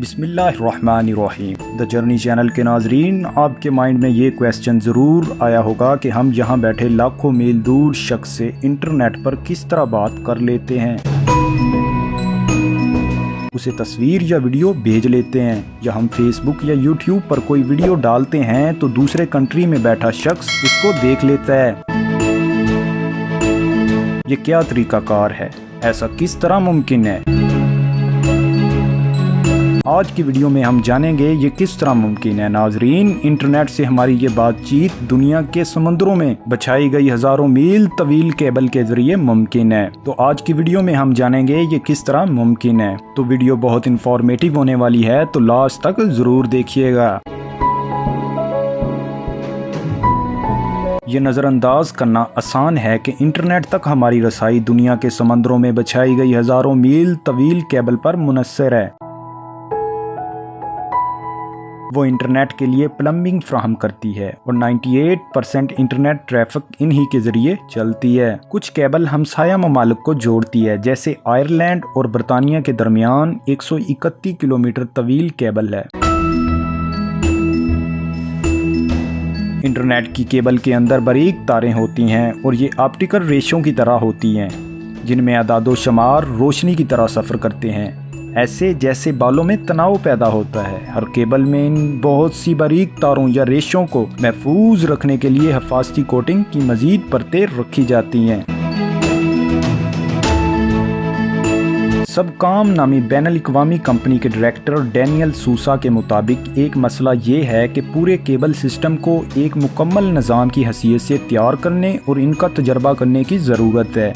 بسم اللہ الرحمن الرحیم۔ دا جرنی چینل کے ناظرین، آپ کے مائنڈ میں یہ کویسچن ضرور آیا ہوگا کہ ہم یہاں بیٹھے لاکھوں میل دور شخص سے انٹرنیٹ پر کس طرح بات کر لیتے ہیں، اسے تصویر یا ویڈیو بھیج لیتے ہیں، یا ہم فیس بک یا یوٹیوب پر کوئی ویڈیو ڈالتے ہیں تو دوسرے کنٹری میں بیٹھا شخص اس کو دیکھ لیتا ہے۔ یہ کیا طریقہ کار ہے؟ ایسا کس طرح ممکن ہے؟ آج کی ویڈیو میں ہم جانیں گے یہ کس طرح ممکن ہے۔ ناظرین، انٹرنیٹ سے ہماری یہ بات چیت دنیا کے سمندروں میں بچھائی گئی ہزاروں میل طویل کیبل کے ذریعے ممکن ہے۔ تو آج کی ویڈیو میں ہم جانیں گے یہ کس طرح ممکن ہے۔ تو ویڈیو بہت انفارمیٹیو ہونے والی ہے، تو لاسٹ تک ضرور دیکھیے گا۔ یہ نظر انداز کرنا آسان ہے کہ انٹرنیٹ تک ہماری رسائی دنیا کے سمندروں میں بچھائی گئی ہزاروں میل طویل کیبل پر منحصر ہے۔ وہ انٹرنیٹ کے لیے پلمبنگ فراہم کرتی ہے اور 98% انٹرنیٹ ٹریفک انہی کے ذریعے چلتی ہے۔ کچھ کیبل ہمسایہ ممالک کو جوڑتی ہے، جیسے آئرلینڈ اور برطانیہ کے درمیان 131 کلومیٹر طویل کیبل ہے۔ انٹرنیٹ کی کیبل کے اندر باریک تاریں ہوتی ہیں اور یہ آپٹیکل ریشوں کی طرح ہوتی ہیں، جن میں اعداد و شمار روشنی کی طرح سفر کرتے ہیں، ایسے جیسے بالوں میں تناؤ پیدا ہوتا ہے۔ ہر کیبل میں ان بہت سی باریک تاروں یا ریشوں کو محفوظ رکھنے کے لیے حفاظتی کوٹنگ کی مزید پرتیں رکھی جاتی ہیں۔ سب کام نامی بین الاقوامی کمپنی کے ڈائریکٹر ڈینیل سوسا کے مطابق ایک مسئلہ یہ ہے کہ پورے کیبل سسٹم کو ایک مکمل نظام کی حیثیت سے تیار کرنے اور ان کا تجربہ کرنے کی ضرورت ہے۔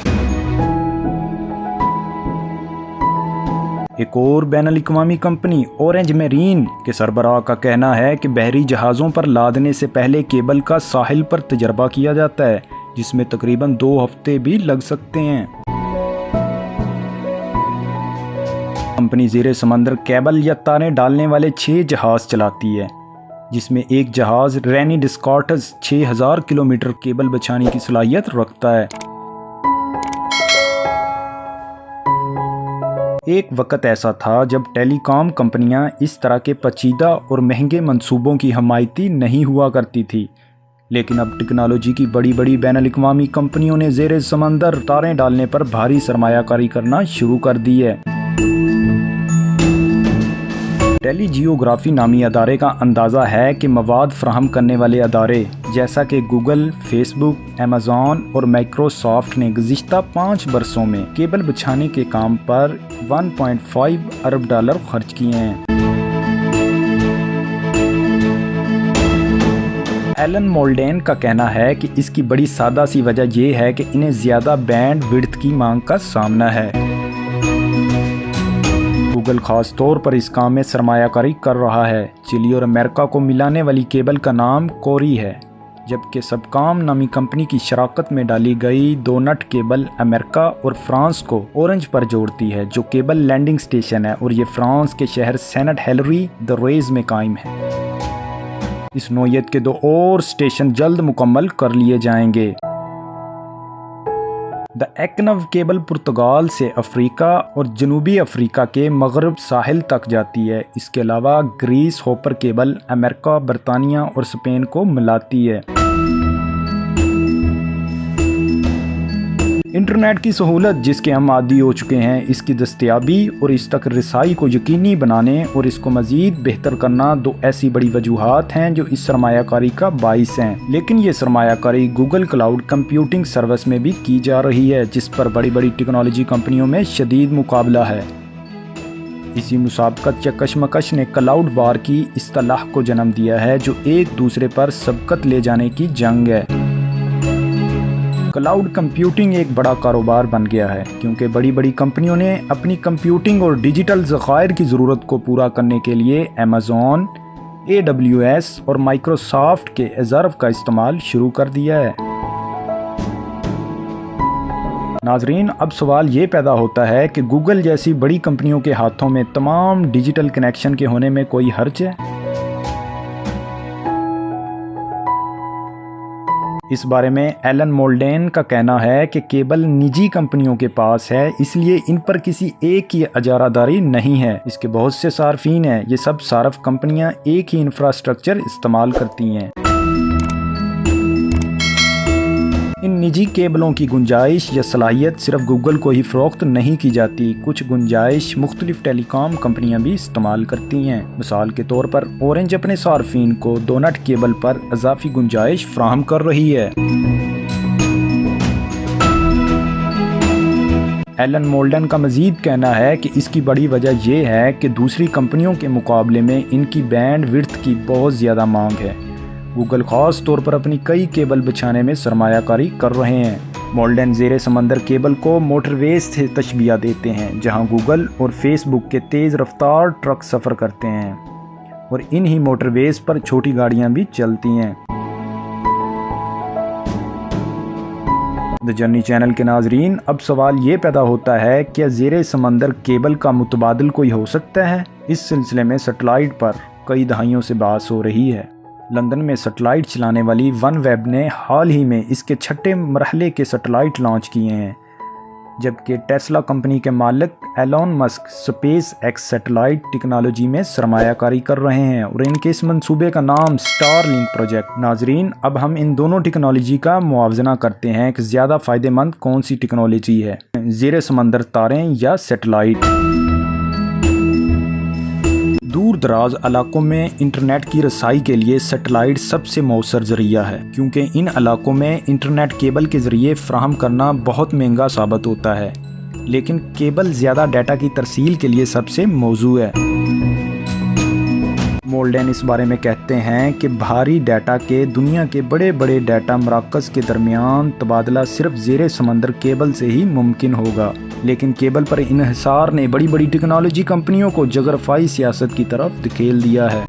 ایک اور بین الاقوامی کمپنی اورنج میرین کے سربراہ کا کہنا ہے کہ بحری جہازوں پر لادنے سے پہلے کیبل کا ساحل پر تجربہ کیا جاتا ہے، جس میں تقریباً 2 ہفتے بھی لگ سکتے ہیں۔ کمپنی زیر سمندر کیبل یا تاریں ڈالنے والے 6 جہاز چلاتی ہے، جس میں ایک جہاز رینی ڈسکارٹس 6000 کلومیٹر کیبل بچھانے کی صلاحیت رکھتا ہے۔ ایک وقت ایسا تھا جب ٹیلی کام کمپنیاں اس طرح کے پیچیدہ اور مہنگے منصوبوں کی حمایتی نہیں ہوا کرتی تھی، لیکن اب ٹیکنالوجی کی بڑی بڑی بین الاقوامی کمپنیوں نے زیر سمندر تاریں ڈالنے پر بھاری سرمایہ کاری کرنا شروع کر دی ہے۔ ٹیلی جیوگرافی نامی ادارے کا اندازہ ہے کہ مواد فراہم کرنے والے ادارے جیسا کہ گوگل، فیس بک، ایمیزون اور مائکروسافٹ نے گزشتہ 5 برسوں میں کیبل بچھانے کے کام پر $1.5 ارب خرچ کیے ہیں۔ ایلن مولڈین کا کہنا ہے کہ اس کی بڑی سادہ سی وجہ یہ ہے کہ انہیں زیادہ بینڈ وڈتھ کی مانگ کا سامنا ہے۔ گوگل خاص طور پر اس کام میں سرمایہ کاری کر رہا ہے۔ چلی اور امریکہ کو ملانے والی کیبل کا نام کوری ہے، جبکہ سب کام نامی کمپنی کی شراکت میں ڈالی گئی 2 نٹ کیبل امریکہ اور فرانس کو اورنج پر جوڑتی ہے، جو کیبل لینڈنگ سٹیشن ہے اور یہ فرانس کے شہر سینٹ ہیلری دی ریز میں قائم ہے۔ اس نوعیت کے 2 اور سٹیشن جلد مکمل کر لیے جائیں گے۔ دا ایکنو کیبل پرتگال سے افریقہ اور جنوبی افریقہ کے مغرب ساحل تک جاتی ہے۔ اس کے علاوہ گریس ہوپر کیبل امریکہ، برطانیہ اور اسپین کو ملاتی ہے۔ انٹرنیٹ کی سہولت جس کے ہم عادی ہو چکے ہیں، اس کی دستیابی اور اس تک رسائی کو یقینی بنانے اور اس کو مزید بہتر کرنا 2 ایسی بڑی وجوہات ہیں جو اس سرمایہ کاری کا باعث ہیں۔ لیکن یہ سرمایہ کاری گوگل کلاؤڈ کمپیوٹنگ سروس میں بھی کی جا رہی ہے، جس پر بڑی بڑی ٹیکنالوجی کمپنیوں میں شدید مقابلہ ہے۔ اسی مسابقت یا کشمکش نے کلاؤڈ وار کی اصطلاح کو جنم دیا ہے، جو ایک دوسرے پر سبقت لے جانے کی جنگ ہے۔ کلاؤڈ کمپیوٹنگ ایک بڑا کاروبار بن گیا ہے، کیونکہ بڑی بڑی کمپنیوں نے اپنی کمپیوٹنگ اور ڈیجیٹل ذخائر کی ضرورت کو پورا کرنے کے لیے ایمیزون، AWS اور مائکروسافٹ کے ظرف کا استعمال شروع کر دیا ہے۔ ناظرین، اب سوال یہ پیدا ہوتا ہے کہ گوگل جیسی بڑی کمپنیوں کے ہاتھوں میں تمام ڈیجیٹل کنیکشن کے ہونے میں کوئی حرج ہے؟ اس بارے میں ایلن مولڈین کا کہنا ہے کہ کیبل نجی کمپنیوں کے پاس ہے، اس لیے ان پر کسی ایک کی اجارہ داری نہیں ہے۔ اس کے بہت سے صارفین ہیں، یہ سب صارف کمپنیاں ایک ہی انفراسٹرکچر استعمال کرتی ہیں۔ ان نجی کیبلوں کی گنجائش یا صلاحیت صرف گوگل کو ہی فروخت نہیں کی جاتی، کچھ گنجائش مختلف ٹیلی کام کمپنیاں بھی استعمال کرتی ہیں۔ مثال کے طور پر اورنج اپنے صارفین کو ڈونٹ کیبل پر اضافی گنجائش فراہم کر رہی ہے۔ ایلن مولڈن کا مزید کہنا ہے کہ اس کی بڑی وجہ یہ ہے کہ دوسری کمپنیوں کے مقابلے میں ان کی بینڈ وڈتھ کی بہت زیادہ مانگ ہے۔ گوگل خاص طور پر اپنی کئی کیبل بچھانے میں سرمایہ کاری کر رہے ہیں۔ مولڈن زیر سمندر کیبل کو موٹر ویز سے تشبیہ دیتے ہیں، جہاں گوگل اور فیس بک کے تیز رفتار ٹرک سفر کرتے ہیں اور انہی موٹر ویز پر چھوٹی گاڑیاں بھی چلتی ہیں۔ دی جرنی چینل کے ناظرین، اب سوال یہ پیدا ہوتا ہے کہ زیر سمندر کیبل کا متبادل کوئی ہو سکتا ہے؟ اس سلسلے میں سیٹلائٹ پر کئی دہائیوں سے بحث ہو رہی ہے۔ لندن میں سیٹلائٹ چلانے والی ون ویب نے حال ہی میں اس کے 6 مرحلے کے سیٹلائٹ لانچ کیے ہیں، جبکہ ٹیسلا کمپنی کے مالک Elon Musk space x satellite technology میں سرمایہ کاری کر رہے ہیں اور ان کے اس منصوبے کا نام سٹار لنک پروجیکٹ۔ ناظرین، اب ہم ان دونوں ٹیکنالوجی کا موازنہ کرتے ہیں کہ زیادہ فائدہ مند کون سی ٹیکنالوجی ہے، زیر سمندر تاریں یا سیٹلائٹ۔ دور دراز علاقوں میں انٹرنیٹ کی رسائی کے لیے سیٹلائٹ سب سے مؤثر ذریعہ ہے، کیونکہ ان علاقوں میں انٹرنیٹ کیبل کے ذریعے فراہم کرنا بہت مہنگا ثابت ہوتا ہے، لیکن کیبل زیادہ ڈیٹا کی ترسیل کے لیے سب سے موزوں ہے۔ مولڈن اس بارے میں کہتے ہیں کہ بھاری ڈیٹا کے دنیا کے بڑے بڑے ڈیٹا مراکز کے درمیان تبادلہ صرف زیر سمندر کیبل سے ہی ممکن ہوگا، لیکن کیبل پر انحصار نے بڑی بڑی ٹیکنالوجی کمپنیوں کو جغرافیائی سیاست کی طرف دھکیل دیا ہے۔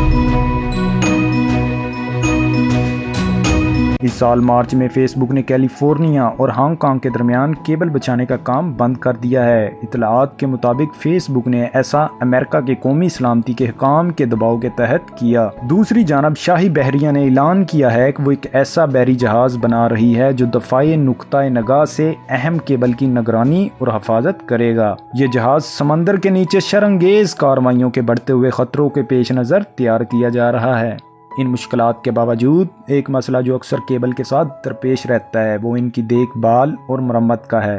اس سال مارچ میں فیس بک نے کیلیفورنیا اور ہانگ کانگ کے درمیان کیبل بچھانے کا کام بند کر دیا ہے۔ اطلاعات کے مطابق فیس بک نے ایسا امریکہ کے قومی سلامتی کے حکام کے دباؤ کے تحت کیا۔ دوسری جانب شاہی بحریہ نے اعلان کیا ہے کہ وہ ایک ایسا بحری جہاز بنا رہی ہے جو دفاعی نقطہ نگاہ سے اہم کیبل کی نگرانی اور حفاظت کرے گا۔ یہ جہاز سمندر کے نیچے شرانگیز کارروائیوں کے بڑھتے ہوئے خطروں کے پیش نظر تیار کیا جا رہا ہے۔ ان مشکلات کے باوجود ایک مسئلہ جو اکثر کیبل کے ساتھ درپیش رہتا ہے وہ ان کی دیکھ بھال اور مرمت کا ہے۔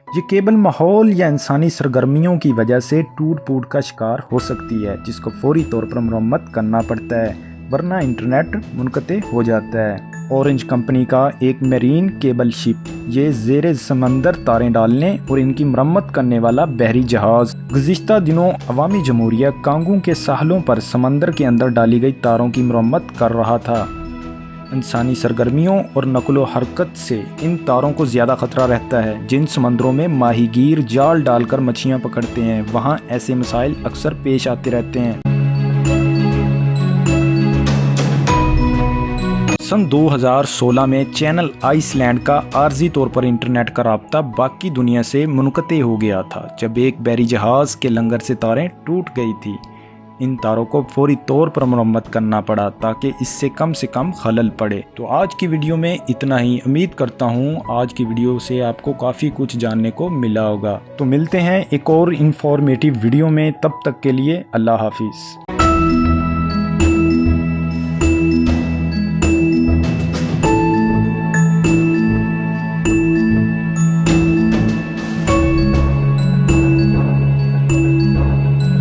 یہ کیبل ماحول یا انسانی سرگرمیوں کی وجہ سے ٹوٹ پھوٹ کا شکار ہو سکتی ہے، جس کو فوری طور پر مرمت کرنا پڑتا ہے، ورنہ انٹرنیٹ منقطع ہو جاتا ہے۔ اورنج کمپنی کا ایک میرین کیبل شپ، یہ زیر سمندر تاریں ڈالنے اور ان کی مرمت کرنے والا بحری جہاز، گزشتہ دنوں عوامی جمہوریہ کانگو کے ساحلوں پر سمندر کے اندر ڈالی گئی تاروں کی مرمت کر رہا تھا۔ انسانی سرگرمیوں اور نقل و حرکت سے ان تاروں کو زیادہ خطرہ رہتا ہے۔ جن سمندروں میں ماہی گیر جال ڈال کر مچھلیاں پکڑتے ہیں، وہاں ایسے مسائل اکثر پیش آتے رہتے ہیں۔ سن 2016 میں چینل آئس لینڈ کا عارضی طور پر انٹرنیٹ کا رابطہ باقی دنیا سے منقطع ہو گیا تھا جب ایک بحری جہاز کے لنگر سے تاریں ٹوٹ گئی تھی۔ ان تاروں کو فوری طور پر مرمت کرنا پڑا تاکہ اس سے کم خلل پڑے۔ تو آج کی ویڈیو میں اتنا ہی، امید کرتا ہوں آج کی ویڈیو سے آپ کو کافی کچھ جاننے کو ملا ہوگا۔ تو ملتے ہیں ایک اور انفارمیٹیو ویڈیو میں، تب تک کے لیے اللہ حافظ۔